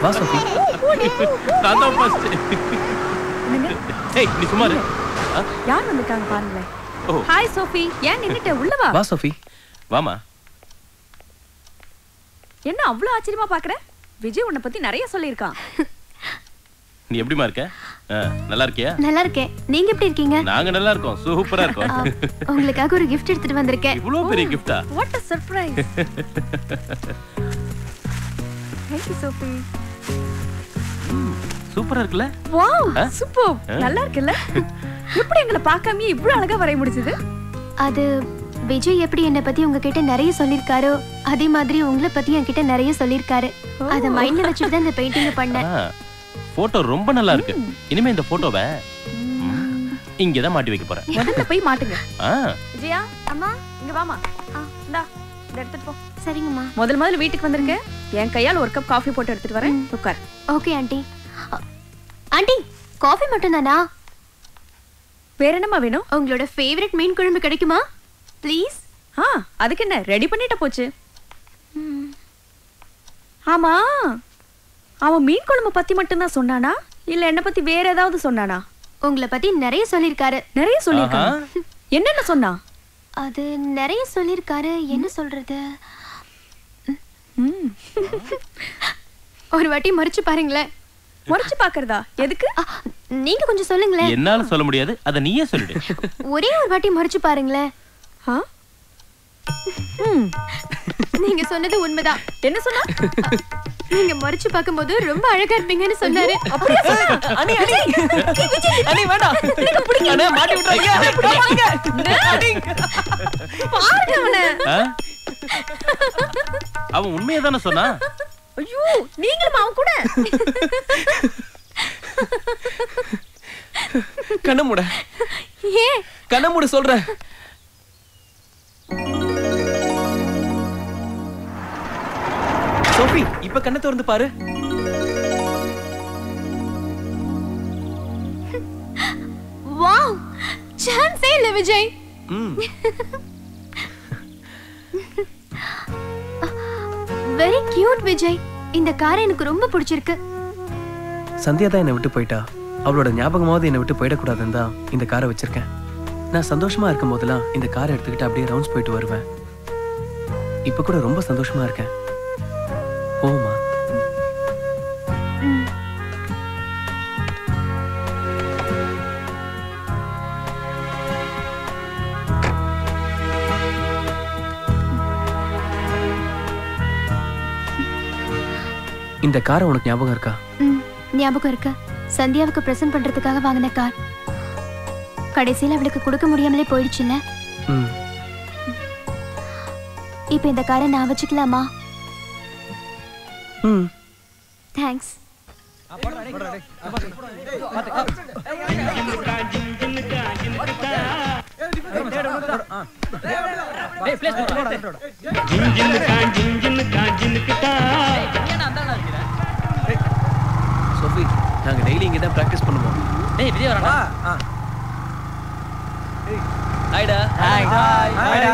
வா சோஃபி. நான் தான் ஃபர்ஸ்ட். ஏய் நீ சும்மா இரு. யார் வந்திருக்காங்க பாருங்களேன். Hi Sophie. ஏன் நின்னுட்ட? உள்ள வா. வா சோஃபி. வாமா. என்ன அவ்வளவு ஆச்சரியமா பாக்குற? விஜய் உன்னை பத்தி நிறைய சொல்லியிருக்கான். நீ எப்படிமா இருக்க? நல்லா இருக்கியா? நல்லா இருக்கேன். நீங்க எப்படி இருக்கீங்க? நாங்க நல்லா இருக்கோம். சூப்பரா இருக்கோம். உங்களுக்காக ஒரு gift எடுத்துட்டு வந்திருக்கேன். இவ்வளவு பெரிய gift-ஆ? What a surprise. Thank you Sophie. சூப்பரா இருக்குல? Wow, super. நல்லா இருக்குல்ல? எப்படி எங்களை பார்க்காமயே இவ்வளவு அழகா வரைய முடிஞ்சது? அது விஜய் எப்படி என்ன பத்தி உங்ககிட்ட நிறைய சொல்லிருக்காரோ அதே மாதிரி உங்களை பத்தி என்கிட்ட நிறைய சொல்லிருக்காரு. அத மைண்ட்ல வச்சுட்டு தான் இந்த பெயிண்டிங் பண்ணேன். போட்டோ ரொம்ப நல்லா இருக்கு. இனிமே இந்த போட்டோவை இங்க தான் மாட்டி வைக்க போறேன். முதல்ல போய் மாட்டுங்க. விஜயா, அம்மா இங்க வாமா. இந்தா இத எடுத்துட்டு போ. சரிங்கம்மா. முதல்ல வீட்டுக்கு வந்திருக்க. என் கையால ஒரு கப் காபி போட்டு எடுத்துட்டு வரேன். உட்கார். Okay aunty. ஆண்டி, காபி மட்டும் தானா? வேற என்னமா வேணும்? உங்களோட ஃபேவரட் மீன் குழம்பு கிடைக்குமா? ப்ளீஸ். அதுக்கு என்ன, ரெடி பண்ணிட்ட போச்சு. ஆமா, அவன் மீன் குழம்பு பத்தி மட்டும் தான் சொன்னானா இல்ல என்ன பத்தி வேற ஏதாவது சொன்னானா? உங்களை பத்தி நிறைய சொல்லிருக்காரு. நிறைய சொல்லிருக்காரு. என்னென்ன சொன்னா? அது நிறைய சொல்லிருக்காரு. என்ன சொல்றது? ஒரு வாட்டி மறைச்சு பாருங்களேன். மறைச்சு பாக்குறதா? எதுக்கு? நீங்க கொஞ்சம் சொல்லுங்களேன். என்னால சொல்ல முடியாது, அத நீயே சொல்லிடு. ஒரே ஒரு வாட்டி மறைச்சு பாருங்களேன். நீங்க சொன்னது உண்மைதான். என்ன சொன்னா? நீங்க மறைச்சு பாக்கும்போது ரொம்ப அழகா இருப்பீங்கன்னு சொன்னாரு. அப்படியே சொன்னா? அண்ணி அண்ணி அண்ணி வேண்டாம். நீங்க புடிங்க. அண்ணே மாட்டி விட்டுறீங்க. அண்ணி பாருங்க அவனை. அவன் உண்மையை தானே சொன்னா? ஐயோ, நீங்களும் அவன் கூட. கண்ண மூட. ஏன் கண்ண மூட சொல்ற? சோஃபி, இப்ப கண்ணை திறந்து பாரு. வாவ், சான்ஸே இல்ல விஜய். Very cute Vijay. இந்த கார் எனக்கு ரொம்ப பிடிச்சிருக்கு. சந்தியா தான் என்னை விட்டு போயிட்டா. அவளோட ஞாபகமாவது என்னை விட்டு போயிடக்கூடாதுன்னு தான் இந்த காரை வச்சிருக்கேன். நான் சந்தோஷமா இருக்கும் போதெல்லாம் இந்த காரை எடுத்துக்கிட்டு அப்படியே ரவுண்ட்ஸ் போயிட்டு வருவேன். இப்ப கூட ரொம்ப சந்தோஷமா இருக்கேன். போமா. இந்த கார் உனக்கு ஞாபகம் இருக்கா? ஞாபகம் இருக்கு. சந்தியாவுக்கு பிரசன்ட் பண்றதுக்காக வாங்கின கார். கடைசியில அவளுக்கு கொடுக்க முடியாமலே போயிடுச்சுல்ல. இப்ப இந்த காரை நான் வச்சுக்கலாமா? தேங்க்ஸ். சோஃபி, நாங்க டெய்லி இங்க தான் பிராக்டிஸ் பண்ணுவோம். டேய் விஜய் வரடா. ஹாய்டா. ஹாய். ஹாய்டா.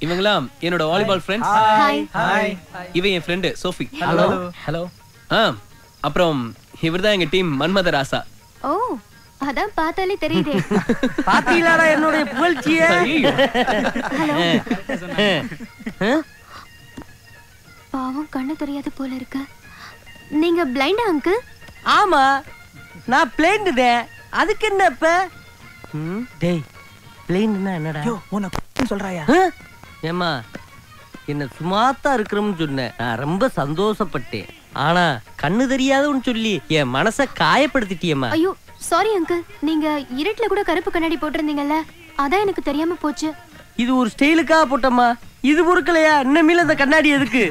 இவங்கலாம் என்னோட வாலிபால் ஃப்ரெண்ட்ஸ். ஹாய். ஹாய். இவன் என் ஃப்ரெண்ட் சோஃபி. ஹலோ. ஹலோ. அப்புறம் இவர்தான் எங்க டீம் மன்மத ராசா. ஓ, அதான் பார்த்தாலே தெரியுதே. பாத்தீங்களாடா என்னோட புகழ்ச்சியை? பாவம், கண்ணு தெரியாது போல இருக்கு. நீங்க பிளைண்டா அங்கிள்? ஆமா, நான் பிளைண்ட் தான். அதுக்கு என்ன இப்ப? டேய், பிளைண்ட்னா என்னடா? யோ, உன்னை சொல்றாயா? ஏமா, என்ன சும்மாத்தான் இருக்கிறோம்னு சொன்னேன். நான் ரொம்ப சந்தோஷப்பட்டேன். ஆனா கண்ணு தெரியாதவன்னு சொல்லி என் மனசை காயப்படுத்திட்டியம்மா. ஐயோ சாரி அங்கிள். நீங்க இருட்டுல கூட கருப்பு கண்ணாடி போட்டிருந்தீங்கல்ல, அதான் எனக்கு தெரியாம போச்சு. இது ஒரு ஸ்டைலுக்காக போட்டம்மா. இது பொறுக்கலையா? இன்னமேல அந்த கண்ணாடி எதுக்கு?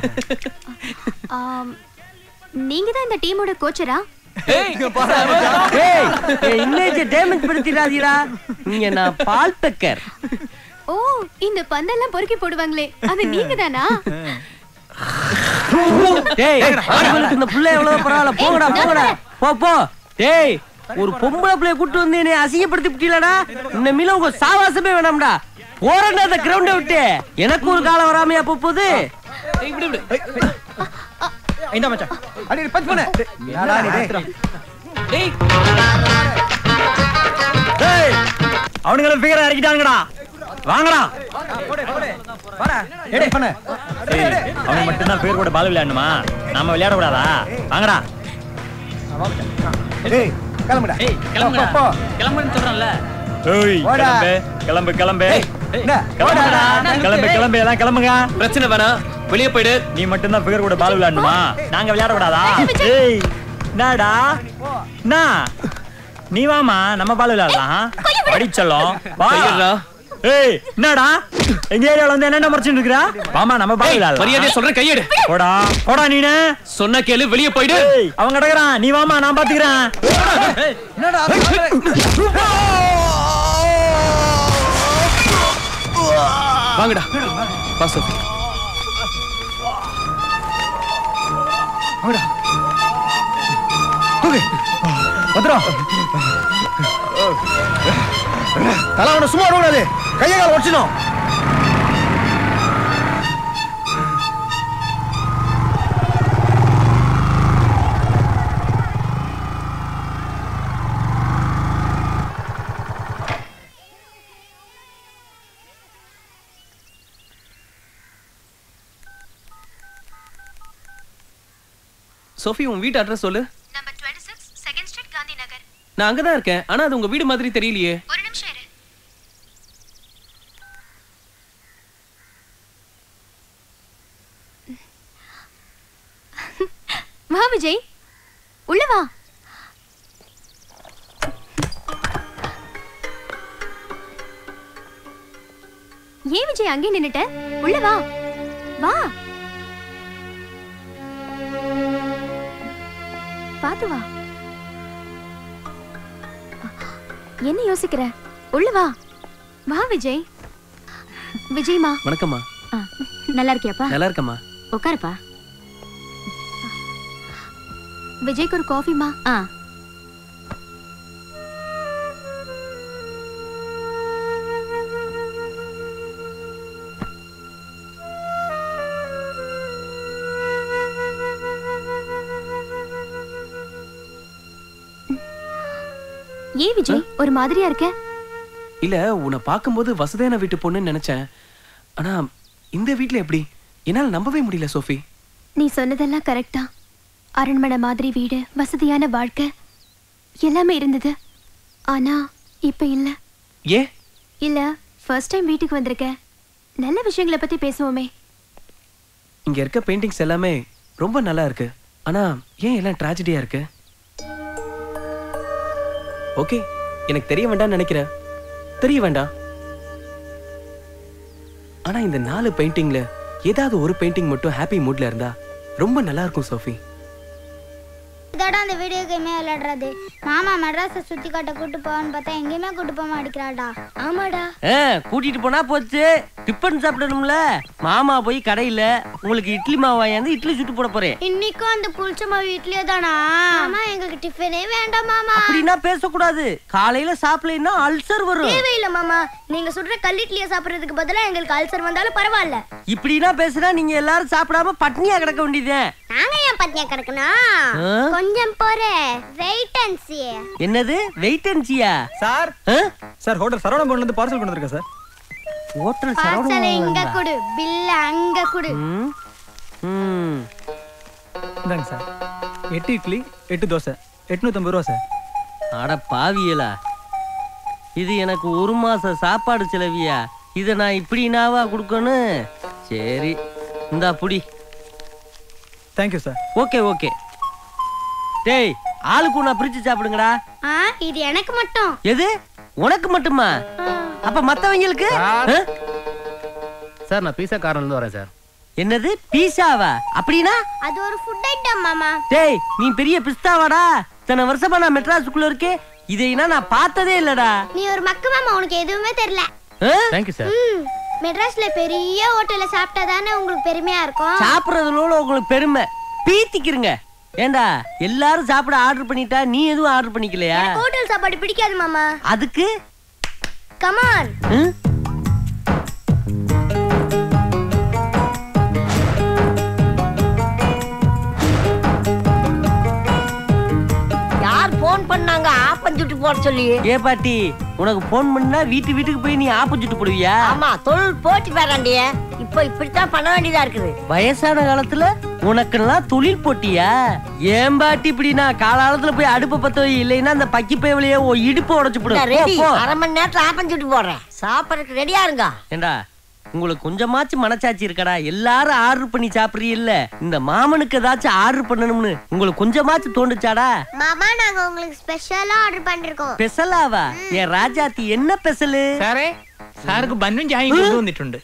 நீங்க தான் இந்த டீமோட கோச்சரா? Image damage படுத்திடாதீடா. நீங்க நான் பால் பெக்கர். ஓ, இந்த பந்தெல்லாம் பொறுக்கி போடுவாங்களே, அது நீங்க தானா? டேய், இந்த புள்ள எவ்வளவு பரவாயில்ல. போங்கடா போங்கடா, போ போ. டேய், ஒரு பொம்பளை பிள்ளைய கூட்டு வந்து என்னை அசிங்கப்படுத்தி விட்டீங்களடா. இன்னமேல உங்க சாவாசமே வேணாம்டா. போறேன் அந்த கிரவுண்ட விட்டு. எனக்கு ஒரு காலம் வராமையா போகுது. இந்த மச்சான் அடி பஞ்ச் பண்ணு. யாரா நீ டேய் டேய் அவனுங்கள ஃபிகர் இறக்கிட்டாங்கடா. வாங்கடா வாடா எடே பண்ணு. அவங்க மட்டும் தான் பேர் கூட பால் விளையாடணுமா? நாம விளையாட கூடாதா? வாங்கடா. டேய் கிளம்புடா. ஏய் கிளம்புடா. கிளம்புன்னு சொல்றேன்ல. ஏய் கிளம்பு கிளம்பு. கிளம்புடா. கிளம்பு எல்லாம் கிளம்புங்க. பிரச்சனை வேணாம், வெளியே போயிடு. நீ மட்டும் தான் பேர் கூட பால் விளையாடணுமா? நாங்க விளையாட கூடாதா? ஏய் என்னடா என்ன? நீ வாமா நம்ம பால் விளையாடலாம். அடிச்சலாம் வா. ஏய் என்னடா எங்க ஏரியால வந்து என்ன மறைச்சிட்டு இருக்கற? வாமா நம்ம பால் விளையாடலாம். மரியாதையா சொல்றேன், கையெடு. போடா போடா நீனே. சொன்ன கேளு, வெளியே போயிடு. ஏய் அவன் கடக்குறான், நீ வாமா நான் பாத்துக்கறேன். என்னடா வாங்கடா. வா சோஃபி. வாங்கடா. தூக்கு. பத்ரா. தலவன சும்மா ஓடாதே. கைய கால ஒடிச்சணும். சோஃபி, உன் வீட்டு அட்ரஸ் சொல்லு. Number 26 second street Gandhi Nagar. நான் அங்கதான் இருக்கேன், ஆனா அது உங்க வீடு மாதிரி தெரியலையே. ஒரு நிமிஷம் இரு. வா விஜய், உள்ள வா. ஏன் விஜய் அங்கே நின்னுட்ட? உள்ள வா. வா. பாத்து வா. என்ன யோசிக்கிற? உள்ள வா. வா விஜய். விஜய்மா. வணக்கம்மா. நல்லா இருக்கியாப்பா? நல்லா இருக்கம்மா. உட்காருப்பா. விஜய்க்கு ஒரு காஃபிமா. ஏன் விஜய் ஒரு மாதிரியா இருக்க? இல்ல, உன்னை பார்க்கும்போது வசதியான வீட்டு பொண்ணுன்னு நினைச்சேன். ஆனா இந்த வீட்ல எப்படி? என்னால நம்பவே முடியல சோஃபி. நீ சொன்னதெல்லாம் கரெக்டா. அரண்மனை மாதிரி வீடு, வசதியான வாழ்க்கை எல்லாமே இருந்தது. ஆனா இப்ப இல்ல. ஏ? இல்ல, ஃபர்ஸ்ட் டைம் வீட்டுக்கு வந்திருக்க. நல்ல விஷயங்களை பத்தி பேசுவோமே. இங்க இருக்க பெயிண்டிங்ஸ் எல்லாமே ரொம்ப நல்லா இருக்கு. ஆனா ஏன் எல்லாம் ட்ராஜடியா இருக்கு? ஓகே, எனக்கு தெரிய வேண்டாம்னு நினைக்கிறேன். தெரிய வேண்டாம். ஆனா இந்த 4 பெயிண்டிங்ல ஏதாவது ஒரு பெயிண்டிங் மட்டும் ஹாப்பி மூட்ல இருந்தா ரொம்ப நல்லா இருக்கும் சோஃபி. இதோட அந்த வீடியோ கேமே விளையாடுறது. மாமா மெட்ராஸை சுத்தி காட்ட கூட்டு போவான்னு பார்த்தா எங்கேயுமே கூட்டு போக மாட்டேங்கிறாடா. ஆமாடா. கூட்டிட்டு போனா போச்சு. டிஃபன் சாப்பிடணும்ல. மாமா போய் கடையில உங்களுக்கு இட்லி மாவு வாங்கி இட்லி சுட்டு போட போறேன். இன்னைக்கும் அந்த புளிச்ச மாவு இட்லியே தானா? மாமா எங்களுக்கு டிஃபனே வேண்டாம் மாமா. அப்படின்னா பேசக்கூடாது. காலையில சாப்பிடலைன்னா அல்சர் வரும். தேவையில்லை மாமா, நீங்க சுடுற கல் இட்லியை சாப்பிடுறதுக்கு பதிலா எங்களுக்கு அல்சர் வந்தாலும் பரவாயில்ல. இப்படின்னா பேசுனா நீங்க எல்லாரும் சாப்பிடாம பட்னியா கிடக்க வேண்டியதே. நாங்க ஏன் பட்னியா கிடக்கணும்? கொஞ்சம் போறே. Wait and see. என்னது வெயிட் அண்ட் சீயா? சார் சார் ஹோட்டல் சரவணபவன்ல இருந்து பார்சல் கொண்டு வந்திருக்கேன் சார். ஹோட்டல் பார்சல் இங்க கொடு, பில் அங்க கொடு. இந்தாங்க சார். 8 இட்லி 8 தோசை 850 ரூபா சார். அட பாவியலா, இது எனக்கு 1 மாச சாப்பாடு செலவியா? இதை நான் இப்படினாவா கொடுக்கணும்? சரி இந்தா புடி. Thank you sir. Okay okay. டேய், ஆளுக்கு ஒண்ணா பிரிச்சு சாப்பிடுங்கடா. இது எனக்கு மட்டும். எது உனக்கு மட்டுமா? அப்ப மத்தவங்களுக்கு? சார் நான் பீஸா கார்ல இருந்து வரேன் சார். என்னது பீஸாவா? அப்படினா அது ஒரு ஃபுட் ஐட்டம் மாமா. டேய், நீ பெரிய பிஸ்தாவாடா. இத்தனை வருஷமா நான் மெட்ராஸுக்குள்ள இருக்கேன், இதைனா நான் பார்த்ததே இல்லடா. நீ ஒரு மக்கு மாமா, உனக்கு எதுவுமே தெரியல. Thank you sir. மெட்ராஸ்ல பெரிய ஹோட்டல்ல சாப்பிட்டா தானே உங்களுக்கு பெருமையா இருக்கும். சாப்பிடுறதுல உங்களுக்கு பெருமை பீத்திக்கிறங்க. ஏண்டா எல்லாரும் சாப்பிட ஆர்டர் பண்ணிட்டா நீ எதுவும் ஆர்டர் பண்ணிக்கலையா? ஹோட்டல் சாப்பாடு பிடிக்காது மாமா. அதுக்கு கம் ஆன். போன் பண்ணாங்க ஆப்பஞ்சுட்டு போட சொல்லி. ஏ பாட்டி, உனக்கு போன் பண்ணா வீட்டுக்கு போய் நீ ஆப்பஞ்சுட்டு போடுவியா? ஆமா, தொழில் போட்டி வேறாண்டிய. இப்போ இப்படித்தான் பண்ண வேண்டியதா இருக்குது. வயசான காலத்துல உனக்கெல்லாம் தொழில் போட்டியா? ஏன் பாட்டி இப்படி? நான் காலாலத்துல போய் அடுப்பு பத்த வை, இல்லைன்னா அந்த பக்கி பேவலையே இடுப்பு உடைச்சு போடு. அரை மணி நேரத்துல ஆப்பஞ்சுட்டு போடுறேன். சாப்பிடறதுக்கு ரெடியா இருங்க. ஏண்டா, உங்களுக்கு கொஞ்சமாச்சும் மனசாட்சி இருக்கடா? எல்லாரும் ஆர்டர் பண்ணி சாப்பிடுறீல்ல, இந்த மாமனுக்கு ஏதாச்சும் ஆர்டர் பண்ணணும்னு உங்களுக்கு கொஞ்சமாச்சும் தோண்டுச்சாடா? மாமா, நாங்க உங்களுக்கு ஸ்பெஷலா ஆர்டர் பண்ணிருக்கோம். ஸ்பெஷலாவா? என் ராஜாத்தி என்ன ஸ்பெஷல்? സാറേ സാർക്ക് ബന്നും ചായയും കൊണ്ടുവന്നിട്ടുണ്ട്.